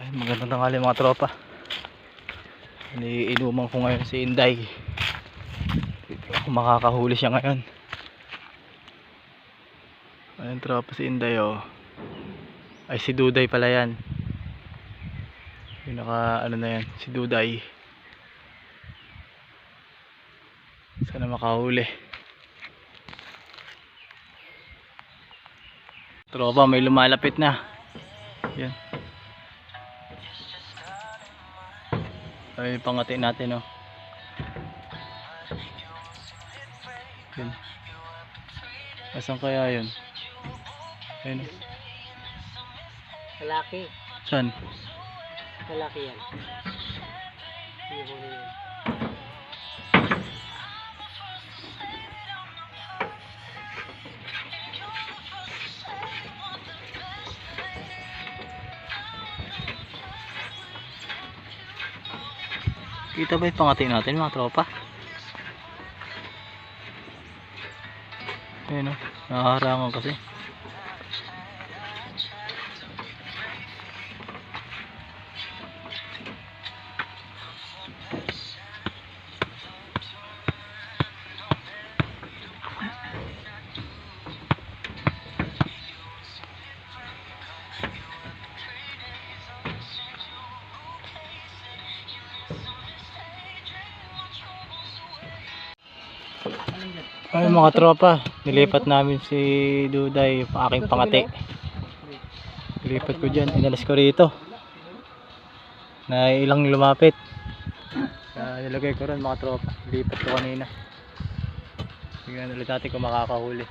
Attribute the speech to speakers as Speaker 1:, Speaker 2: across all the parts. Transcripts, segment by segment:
Speaker 1: Magandang tanghali mga tropa. Iniinuman ko ngayon si Inday. Makakahuli siya ngayon. Ayun tropa, si Inday oh. Ay si Duday pala yan. Yung ano na yan, si Duday. Sana makahuli. Tropa, may lumalapit na. Yan. Ay, pangati natin oh. Yun. Asan kaya yun? Ayun.
Speaker 2: Lalaki.
Speaker 1: Saan?
Speaker 2: Lalaki yan. Hindi ko yun.
Speaker 1: Kita ba yung pangati natin mga tropa? Ayun o, nakaharangan kasi. Ay mga tropa, nilipat namin si Duday, aking pangati. Nilipat ko dyan, inalas ko rito. Na ilang lumapit. Nilagay ko rin mga tropa, nilipat ko kanina. Tingnan ulit natin kung makakahuli.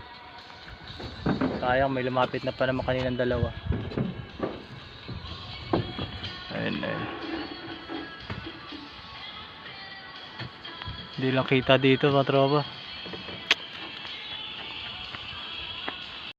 Speaker 1: Sayang, may lumapit na pa naman kaninang dalawa. Ayun, ayun. Hindi lang kita dito mga tropa.